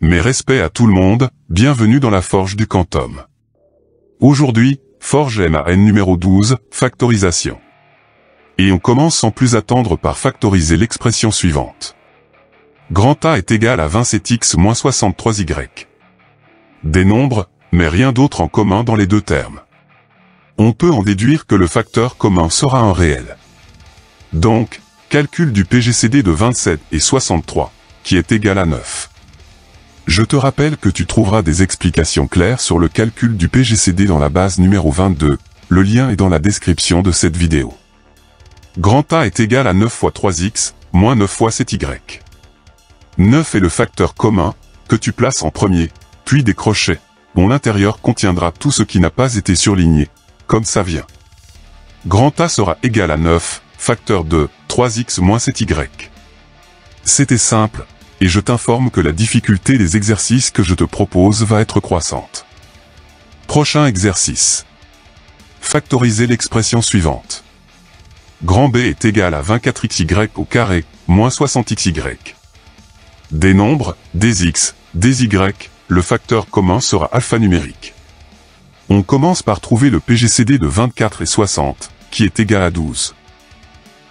Mes respects à tout le monde, bienvenue dans la Forge du Quantum. Aujourd'hui, Forge MAN numéro 12, factorisation. Et on commence sans plus attendre par factoriser l'expression suivante. Grand A est égal à 27x moins 63y. Des nombres, mais rien d'autre en commun dans les deux termes. On peut en déduire que le facteur commun sera un réel. Donc, calcul du PGCD de 27 et 63, qui est égal à 9. Je te rappelle que tu trouveras des explications claires sur le calcul du PGCD dans la base numéro 22, le lien est dans la description de cette vidéo. Grand A est égal à 9 fois 3x, moins 9 fois 7y. 9 est le facteur commun, que tu places en premier, puis des crochets, dont l'intérieur contiendra tout ce qui n'a pas été surligné, comme ça vient. Grand A sera égal à 9, facteur de 3x moins 7y. C'était simple. Et je t'informe que la difficulté des exercices que je te propose va être croissante. Prochain exercice. Factoriser l'expression suivante. Grand B est égal à 24xy au carré, moins 60xy. Des nombres, des x, des y, le facteur commun sera alphanumérique. On commence par trouver le PGCD de 24 et 60, qui est égal à 12.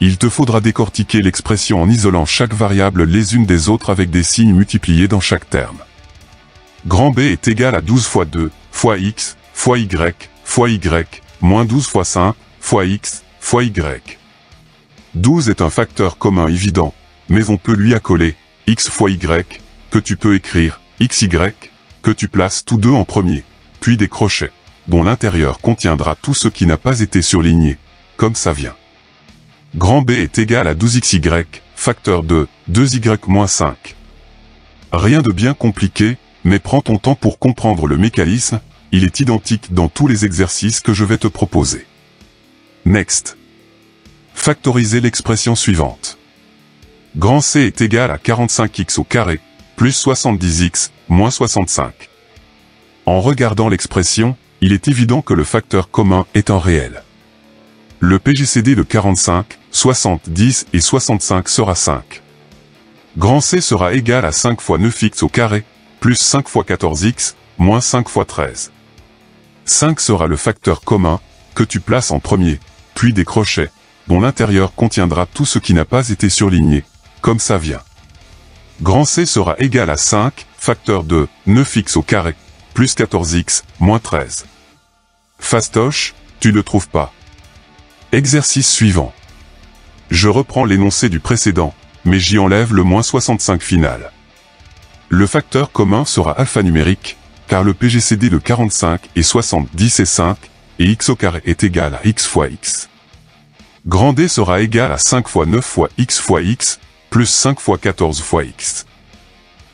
Il te faudra décortiquer l'expression en isolant chaque variable les unes des autres avec des signes multipliés dans chaque terme. Grand B est égal à 12 fois 2, fois x, fois y, moins 12 fois 5, fois x, fois y. 12 est un facteur commun évident, mais on peut lui accoler x fois y, que tu peux écrire xy, que tu places tous deux en premier, puis des crochets, dont l'intérieur contiendra tout ce qui n'a pas été surligné, comme ça vient. Grand B est égal à 12xy, facteur de 2y moins 5. Rien de bien compliqué, mais prends ton temps pour comprendre le mécanisme, il est identique dans tous les exercices que je vais te proposer. Next. Factoriser l'expression suivante. Grand C est égal à 45x au carré, plus 70x, moins 65. En regardant l'expression, il est évident que le facteur commun est un réel. Le PGCD de 45, 70 et 65 sera 5. Grand C sera égal à 5 fois 9x au carré, plus 5 fois 14x, moins 5 fois 13. 5 sera le facteur commun, que tu places en premier, puis des crochets, dont l'intérieur contiendra tout ce qui n'a pas été surligné, comme ça vient. Grand C sera égal à 5, facteur de 9x au carré, plus 14x, moins 13. Fastoche, tu ne trouves pas. Exercice suivant. Je reprends l'énoncé du précédent, mais j'y enlève le moins 65 final. Le facteur commun sera alphanumérique, car le PGCD de 45 et 70 est 5, et x au carré est égal à x fois x. Grand D sera égal à 5 fois 9 fois x, plus 5 fois 14 fois x.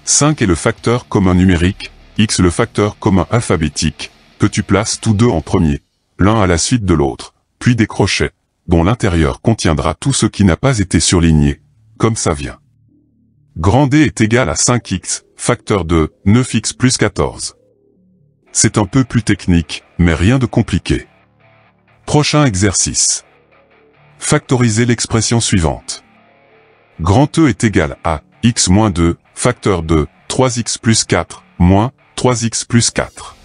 5 est le facteur commun numérique, x le facteur commun alphabétique, que tu places tous deux en premier, l'un à la suite de l'autre, puis des crochets, dont l'intérieur contiendra tout ce qui n'a pas été surligné, comme ça vient. Grand D est égal à 5x, facteur de 9x plus 14. C'est un peu plus technique, mais rien de compliqué. Prochain exercice. Factoriser l'expression suivante. Grand E est égal à x moins 2, facteur de 3x plus 4, moins 3x plus 4.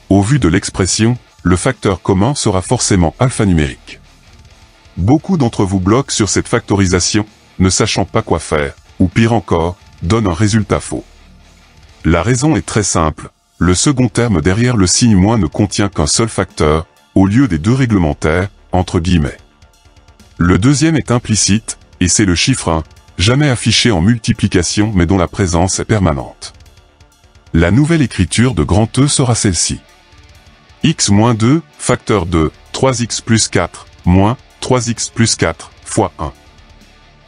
Au vu de l'expression, le facteur commun sera forcément alphanumérique. Beaucoup d'entre vous bloquent sur cette factorisation, ne sachant pas quoi faire, ou pire encore, donnent un résultat faux. La raison est très simple, le second terme derrière le signe moins ne contient qu'un seul facteur, au lieu des deux réglementaires, entre guillemets. Le deuxième est implicite, et c'est le chiffre 1, jamais affiché en multiplication mais dont la présence est permanente. La nouvelle écriture de grand E sera celle-ci. x moins 2, facteur de 3x plus 4, moins 3x plus 4, fois 1.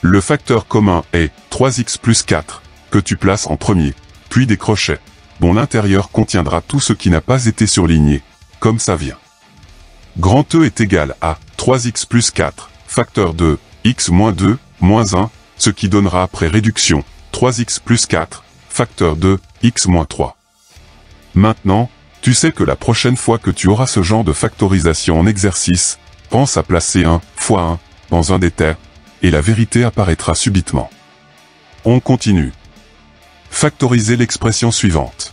Le facteur commun est 3x plus 4, que tu places en premier, puis des crochets, dont l'intérieur contiendra tout ce qui n'a pas été surligné, comme ça vient. Grand E est égal à 3x plus 4, facteur de x moins 2, moins 1, ce qui donnera après réduction, 3x plus 4, facteur de x moins 3. Maintenant, tu sais que la prochaine fois que tu auras ce genre de factorisation en exercice, pense à placer 1 fois 1 dans un des termes, et la vérité apparaîtra subitement. On continue. Factoriser l'expression suivante.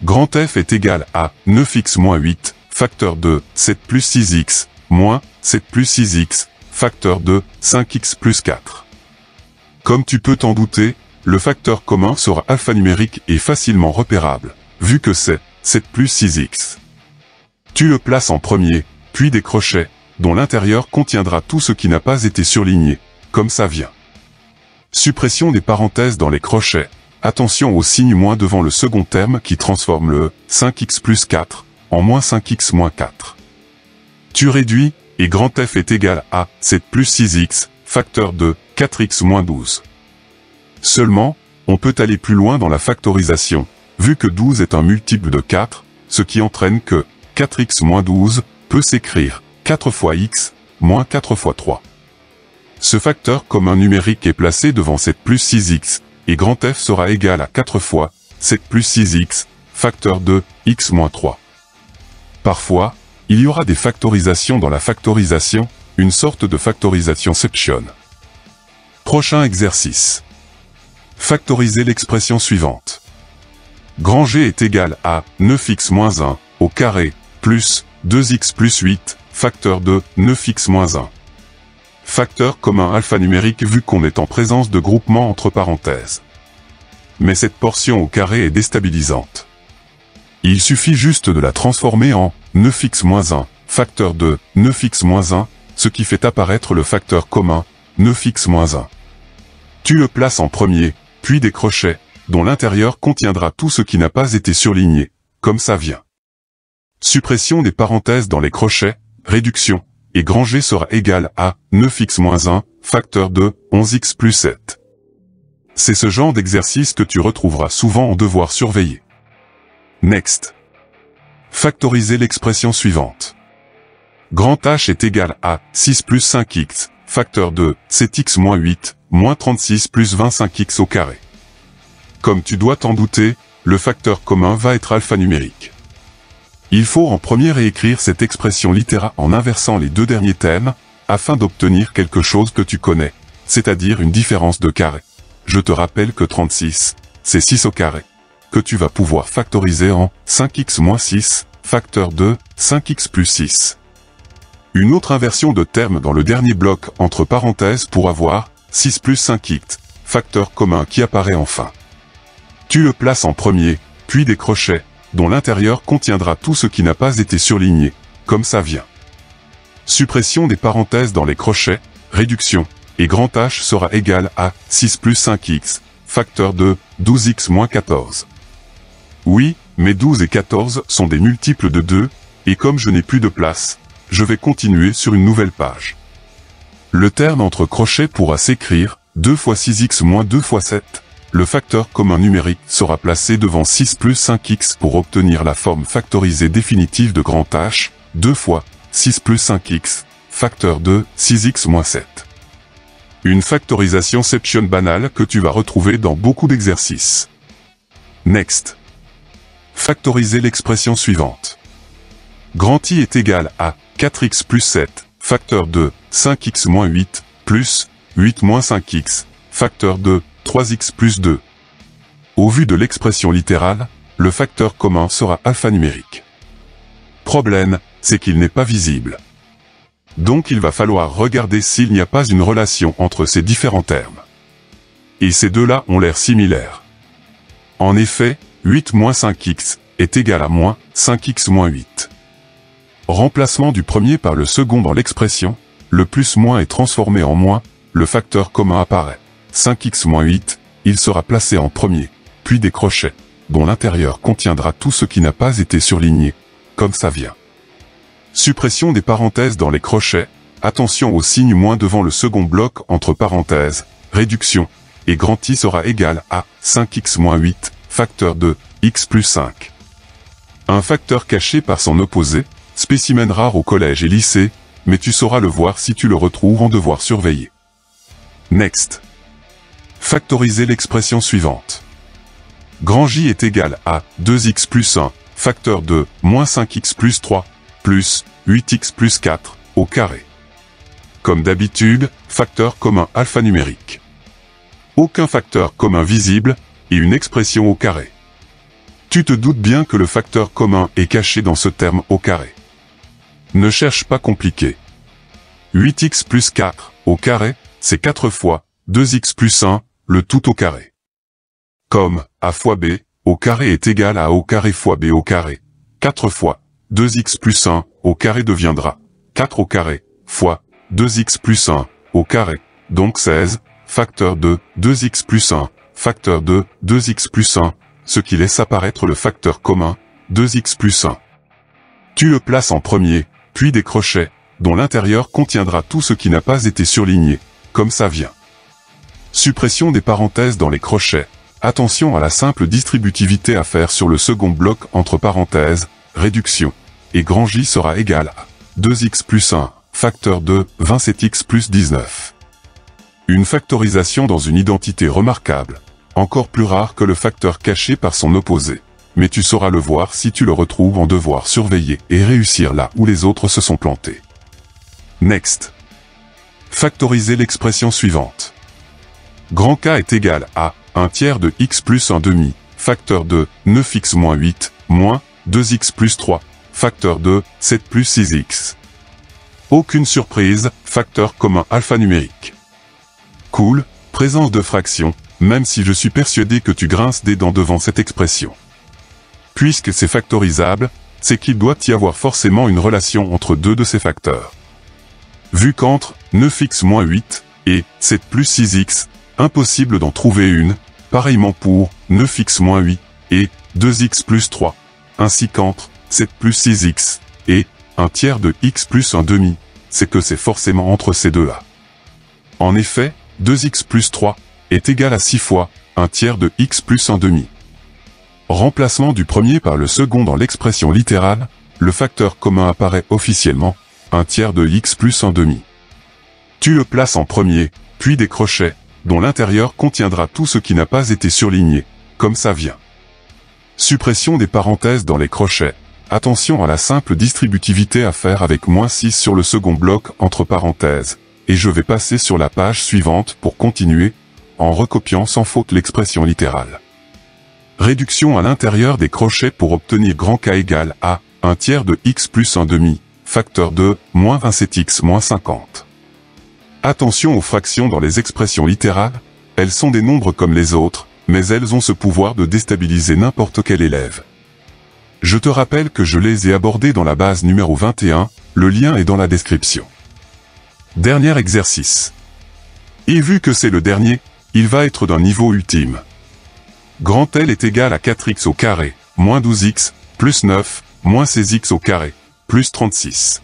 Grand F est égal à 9x moins 8, facteur de 7 plus 6x, moins 7 plus 6x, facteur de 5x plus 4. Comme tu peux t'en douter, le facteur commun sera alphanumérique et facilement repérable, vu que c'est 7 plus 6x. Tu le places en premier, puis des crochets, dont l'intérieur contiendra tout ce qui n'a pas été surligné, comme ça vient. Suppression des parenthèses dans les crochets. Attention au signe moins devant le second terme qui transforme le 5x plus 4 en moins 5x moins 4. Tu réduis, et grand F est égal à 7 plus 6x, facteur de 4x moins 12. Seulement, on peut aller plus loin dans la factorisation, vu que 12 est un multiple de 4, ce qui entraîne que 4x moins 12 peut s'écrire 4 fois x, moins 4 fois 3. Ce facteur commun numérique est placé devant 7 plus 6x, et grand F sera égal à 4 fois 7 plus 6x, facteur de x moins 3. Parfois, il y aura des factorisations dans la factorisation, une sorte de factorisationception. Prochain exercice. Factoriser l'expression suivante. Grand G est égal à 9x moins 1 au carré plus 2x plus 8, facteur de 9x moins 1. Facteur commun alphanumérique vu qu'on est en présence de groupement entre parenthèses. Mais cette portion au carré est déstabilisante. Il suffit juste de la transformer en 9x moins 1, facteur de 9x moins 1, ce qui fait apparaître le facteur commun 9x moins 1. Tu le places en premier, puis des crochets, dont l'intérieur contiendra tout ce qui n'a pas été surligné, comme ça vient. Suppression des parenthèses dans les crochets, réduction, et grand G sera égal à 9x moins 1, facteur de 11x plus 7. C'est ce genre d'exercice que tu retrouveras souvent en devoir surveiller. Next. Factoriser l'expression suivante. Grand H est égal à 6 plus 5x, facteur de 7x moins 8, moins 36 plus 25x au carré. Comme tu dois t'en douter, le facteur commun va être alphanumérique. Il faut en premier réécrire cette expression littéra en inversant les deux derniers termes, afin d'obtenir quelque chose que tu connais, c'est-à-dire une différence de carré. Je te rappelle que 36, c'est 6 au carré, que tu vas pouvoir factoriser en 5x moins 6, facteur de 5x plus 6. Une autre inversion de terme dans le dernier bloc entre parenthèses pour avoir 6 plus 5x, facteur commun qui apparaît enfin. Tu le places en premier, puis des crochets, dont l'intérieur contiendra tout ce qui n'a pas été surligné, comme ça vient. Suppression des parenthèses dans les crochets, réduction, et grand H sera égal à 6 plus 5x, facteur de 12x moins 14. Oui, mais 12 et 14 sont des multiples de 2, et comme je n'ai plus de place, je vais continuer sur une nouvelle page. Le terme entre crochets pourra s'écrire 2 fois 6x moins 2 fois 7. Le facteur commun numérique sera placé devant 6 plus 5x pour obtenir la forme factorisée définitive de grand H, 2 fois 6 plus 5x, facteur de 6x moins 7. Une factorisationception banale que tu vas retrouver dans beaucoup d'exercices. Next. Factoriser l'expression suivante. Grand I est égal à 4x plus 7, facteur de 5x moins 8, plus 8 moins 5x, facteur de 3x plus 2. Au vu de l'expression littérale, le facteur commun sera alphanumérique. Problème, c'est qu'il n'est pas visible. Donc il va falloir regarder s'il n'y a pas une relation entre ces différents termes. Et ces deux-là ont l'air similaires. En effet, 8 moins 5x est égal à moins 5x moins 8. Remplacement du premier par le second dans l'expression, le plus moins est transformé en moins, le facteur commun apparaît. 5x moins 8, il sera placé en premier, puis des crochets, dont l'intérieur contiendra tout ce qui n'a pas été surligné, comme ça vient. Suppression des parenthèses dans les crochets, attention au signe moins devant le second bloc entre parenthèses, réduction, et grand I sera égal à 5x moins 8, facteur de x plus 5. Un facteur caché par son opposé, spécimen rare au collège et lycée, mais tu sauras le voir si tu le retrouves en devoir surveiller. Next. Factoriser l'expression suivante. Grand J est égal à 2x plus 1, facteur de moins 5x plus 3, plus 8x plus 4, au carré. Comme d'habitude, facteur commun alphanumérique. Aucun facteur commun visible, et une expression au carré. Tu te doutes bien que le facteur commun est caché dans ce terme au carré. Ne cherche pas compliqué. 8x plus 4 au carré, c'est 4 fois 2x plus 1, le tout au carré. Comme a fois b au carré est égal à a au carré fois b au carré. 4 fois 2x plus 1 au carré deviendra 4 au carré fois 2x plus 1 au carré, donc 16, facteur de 2x plus 1, facteur de 2x plus 1, ce qui laisse apparaître le facteur commun, 2x plus 1. Tu le places en premier, puis des crochets, dont l'intérieur contiendra tout ce qui n'a pas été surligné, comme ça vient. Suppression des parenthèses dans les crochets. Attention à la simple distributivité à faire sur le second bloc entre parenthèses, réduction, et grand J sera égal à 2x plus 1, facteur de 27x plus 19. Une factorisation dans une identité remarquable, encore plus rare que le facteur caché par son opposé, mais tu sauras le voir si tu le retrouves en devoir surveiller et réussir là où les autres se sont plantés. Next. Factoriser l'expression suivante. Grand K est égal à 1 tiers de x plus 1 demi, facteur de 9x moins 8, moins 2x plus 3, facteur de 7 plus 6x. Aucune surprise, facteur commun alphanumérique. Cool, présence de fraction, même si je suis persuadé que tu grinces des dents devant cette expression. Puisque c'est factorisable, c'est qu'il doit y avoir forcément une relation entre deux de ces facteurs. Vu qu'entre 9x moins 8 et 7 plus 6x, impossible d'en trouver une, pareillement pour 9x moins 8 et 2x plus 3, ainsi qu'entre 7 plus 6x et 1 tiers de x plus 1 demi, c'est que c'est forcément entre ces deux-là. En effet, 2x plus 3 est égal à 6 fois 1 tiers de x plus 1 demi. Remplacement du premier par le second dans l'expression littérale, le facteur commun apparaît officiellement, 1 tiers de x plus 1 demi. Tu le places en premier, puis des crochets, dont l'intérieur contiendra tout ce qui n'a pas été surligné, comme ça vient. Suppression des parenthèses dans les crochets. Attention à la simple distributivité à faire avec -6 sur le second bloc entre parenthèses, et je vais passer sur la page suivante pour continuer, en recopiant sans faute l'expression littérale. Réduction à l'intérieur des crochets pour obtenir grand K égale à 1 tiers de x plus 1 demi, facteur de moins 27x moins 50. Attention aux fractions dans les expressions littérales, elles sont des nombres comme les autres, mais elles ont ce pouvoir de déstabiliser n'importe quel élève. Je te rappelle que je les ai abordées dans la base numéro 21, le lien est dans la description. Dernier exercice. Et vu que c'est le dernier, il va être d'un niveau ultime. Grand L est égal à 4x au carré, moins 12x, plus 9, moins 16x au carré, plus 36.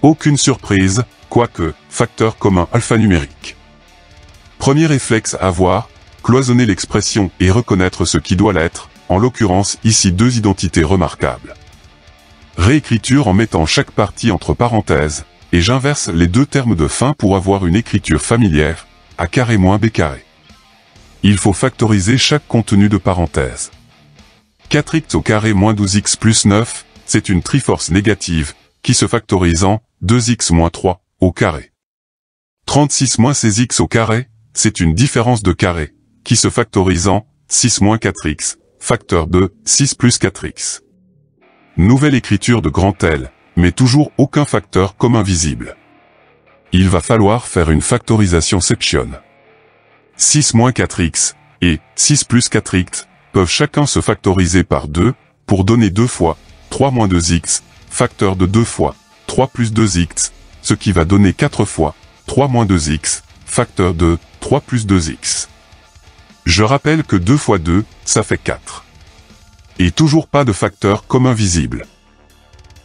Aucune surprise, quoique, facteur commun alphanumérique. Premier réflexe à avoir, cloisonner l'expression et reconnaître ce qui doit l'être, en l'occurrence ici deux identités remarquables. Réécriture en mettant chaque partie entre parenthèses, et j'inverse les deux termes de fin pour avoir une écriture familière, a carré moins b carré. Il faut factoriser chaque contenu de parenthèse. 4x au carré moins 12x plus 9, c'est une triforce négative, qui se factorise en 2x moins 3 au carré. 36 moins 16x au carré, c'est une différence de carré, qui se factorise en 6 moins 4x, facteur de 6 plus 4x. Nouvelle écriture de grand L, mais toujours aucun facteur commun visible. Il va falloir faire une factorisation section. 6 moins 4x et 6 plus 4x peuvent chacun se factoriser par 2 pour donner 2 fois 3 moins 2x, facteur de 2 fois 3 plus 2x, ce qui va donner 4 fois 3 moins 2x, facteur de 3 plus 2x. Je rappelle que 2 fois 2, ça fait 4. Et toujours pas de facteur commun visible.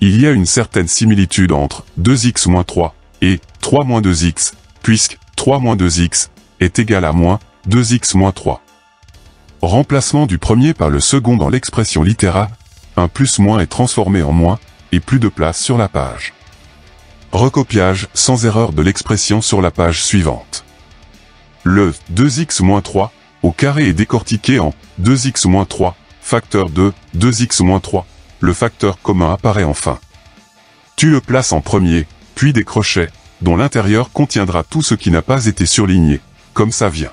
Il y a une certaine similitude entre 2x moins 3 et 3 moins 2x, puisque 3 moins 2x est égal à moins 2x moins 3. Remplacement du premier par le second dans l'expression littérale, un plus moins est transformé en moins, et plus de place sur la page. Recopiage sans erreur de l'expression sur la page suivante. Le 2x moins 3 au carré est décortiqué en 2x moins 3, facteur de 2x moins 3, le facteur commun apparaît enfin. Tu le places en premier, puis des crochets, dont l'intérieur contiendra tout ce qui n'a pas été surligné, comme ça vient.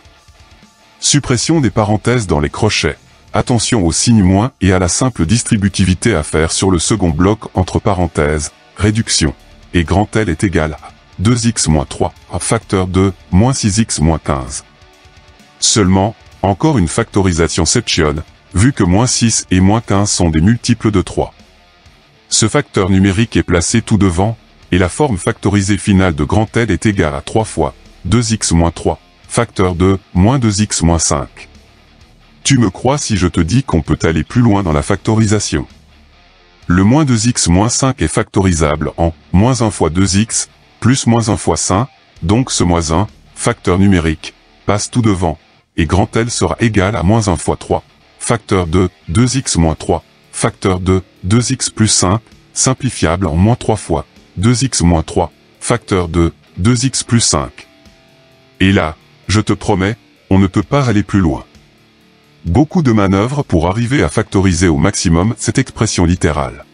Suppression des parenthèses dans les crochets. Attention au signe moins et à la simple distributivité à faire sur le second bloc entre parenthèses. Réduction. Et grand L est égal à 2x-3 à facteur de moins 6x-15. Seulement, encore une factorisation section, vu que moins 6 et moins 15 sont des multiples de 3. Ce facteur numérique est placé tout devant, et la forme factorisée finale de grand L est égale à 3 fois 2x-3, facteur de moins 2x-5. Tu me crois si je te dis qu'on peut aller plus loin dans la factorisation. Le moins 2x-5 est factorisable en moins 1 fois 2x, plus moins 1 fois 5, donc ce moins 1, facteur numérique, passe tout devant, et grand L sera égal à moins 1 fois 3, facteur de 2x-3, facteur de 2x plus 5, simplifiable en moins 3 fois 2x-3, facteur de 2x plus 5. Et là, je te promets, on ne peut pas aller plus loin. Beaucoup de manœuvres pour arriver à factoriser au maximum cette expression littérale.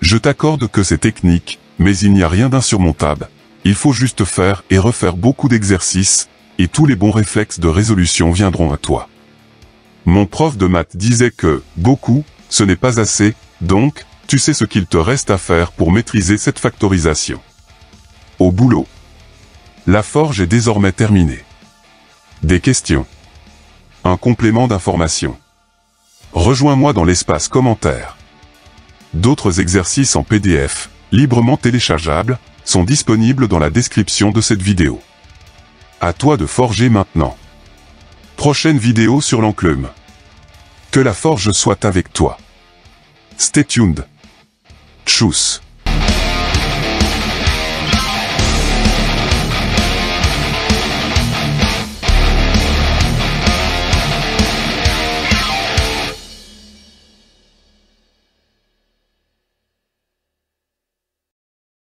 Je t'accorde que c'est technique, mais il n'y a rien d'insurmontable. Il faut juste faire et refaire beaucoup d'exercices, et tous les bons réflexes de résolution viendront à toi. Mon prof de maths disait que « beaucoup, ce n'est pas assez », donc, tu sais ce qu'il te reste à faire pour maîtriser cette factorisation. Au boulot. La forge est désormais terminée. Des questions. Un complément d'information. Rejoins-moi dans l'espace commentaires. D'autres exercices en PDF, librement téléchargeables, sont disponibles dans la description de cette vidéo. À toi de forger maintenant. Prochaine vidéo sur l'enclume. Que la forge soit avec toi. Stay tuned. Tchuss.